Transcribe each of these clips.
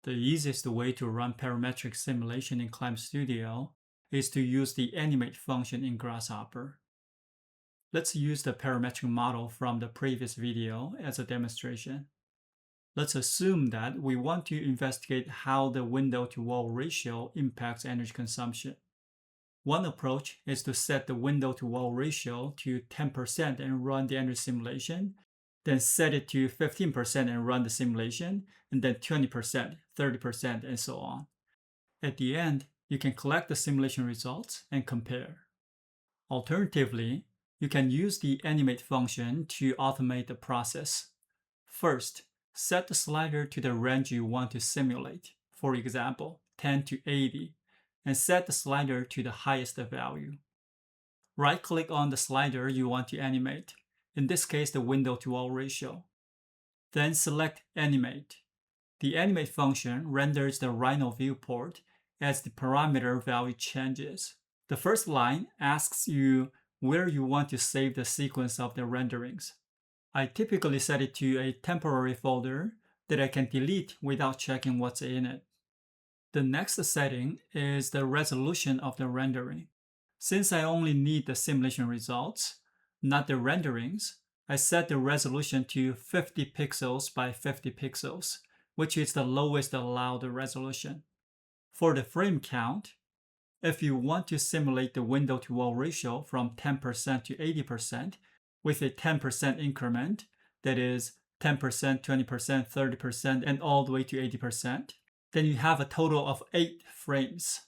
The easiest way to run parametric simulation in Climb Studio is to use the animate function in Grasshopper. Let's use the parametric model from the previous video as a demonstration. Let's assume that we want to investigate how the window-to-wall ratio impacts energy consumption. One approach is to set the window-to-wall ratio to 10% and run the energy simulation, then set it to 15% and run the simulation, and then 20%, 30%, and so on. At the end, you can collect the simulation results and compare. Alternatively, you can use the animate function to automate the process. First, set the slider to the range you want to simulate, for example, 10 to 80, and set the slider to the highest value. Right-click on the slider you want to animate, in this case the window-to-wall ratio. Then select Animate. The Animate function renders the Rhino viewport as the parameter value changes. The first line asks you where you want to save the sequence of the renderings. I typically set it to a temporary folder that I can delete without checking what's in it. The next setting is the resolution of the rendering. Since I only need the simulation results, not the renderings, I set the resolution to 50 pixels by 50 pixels, which is the lowest allowed resolution. For the frame count, if you want to simulate the window-to-wall ratio from 10% to 80% with a 10% increment, that is 10%, 20%, 30%, and all the way to 80%, then you have a total of 8 frames.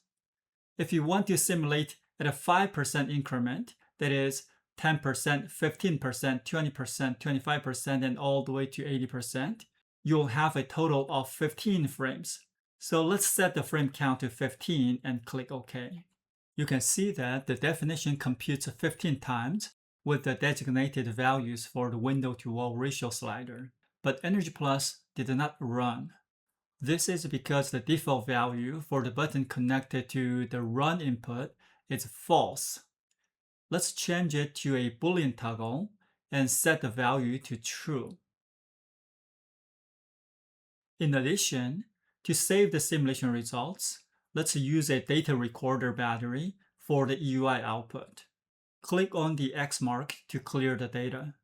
If you want to simulate at a 5% increment, that is 10%, 15%, 20%, 25%, and all the way to 80%, you'll have a total of 15 frames. So let's set the frame count to 15 and click OK. You can see that the definition computes 15 times with the designated values for the window-to-wall ratio slider, but Energy Plus did not run. This is because the default value for the button connected to the run input is false. Let's change it to a Boolean toggle and set the value to true. In addition, to save the simulation results, let's use a data recorder battery for the EUI output. Click on the X mark to clear the data.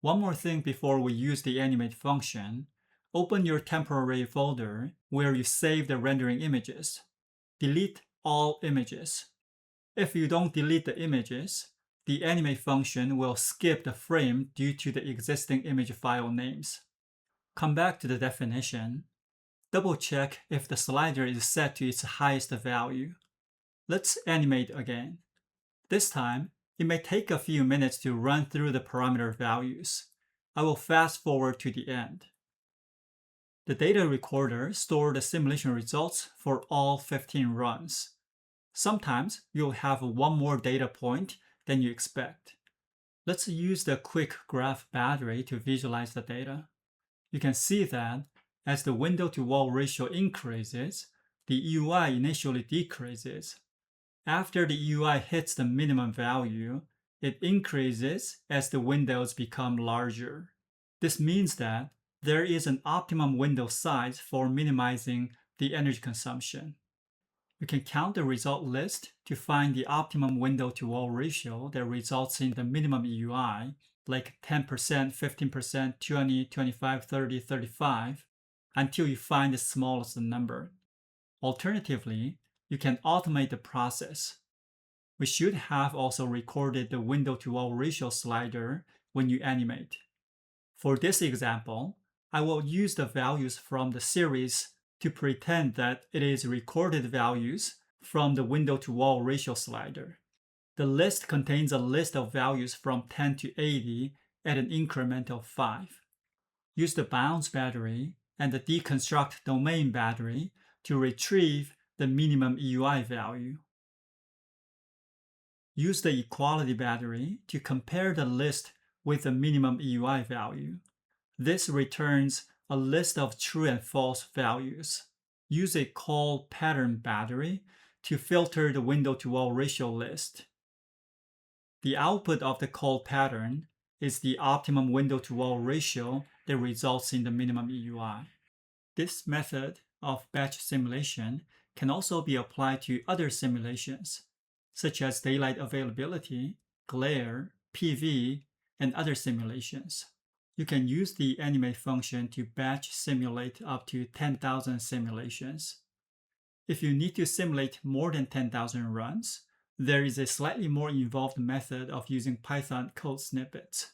One more thing before we use the animate function, open your temporary folder where you save the rendering images. Delete all images. If you don't delete the images, the animate function will skip the frame due to the existing image file names. Come back to the definition. Double-check if the slider is set to its highest value. Let's animate again. This time, it may take a few minutes to run through the parameter values. I will fast forward to the end. The data recorder stores the simulation results for all 15 runs. Sometimes you'll have one more data point than you expect. Let's use the quick graph battery to visualize the data. You can see that as the window-to-wall ratio increases, the EUI initially decreases. After the EUI hits the minimum value, it increases as the windows become larger. This means that there is an optimum window size for minimizing the energy consumption. You can count the result list to find the optimum window-to-wall ratio that results in the minimum EUI, like 10%, 15%, 20, 25, 30, 35, until you find the smallest number. Alternatively, you can automate the process. We should have also recorded the window-to-wall ratio slider when you animate. For this example, I will use the values from the series to pretend that it is recorded values from the window-to-wall ratio slider. The list contains a list of values from 10 to 80 at an increment of 5. Use the bounds battery and the deconstruct domain battery to retrieve the minimum EUI value. Use the equality battery to compare the list with the minimum EUI value. This returns a list of true and false values. Use a call pattern battery to filter the window-to-wall ratio list. The output of the call pattern is the optimum window-to-wall ratio that results in the minimum EUI. This method of batch simulation can also be applied to other simulations, such as daylight availability, glare, PV, and other simulations. You can use the animate function to batch simulate up to 10,000 simulations. If you need to simulate more than 10,000 runs, there is a slightly more involved method of using Python code snippets.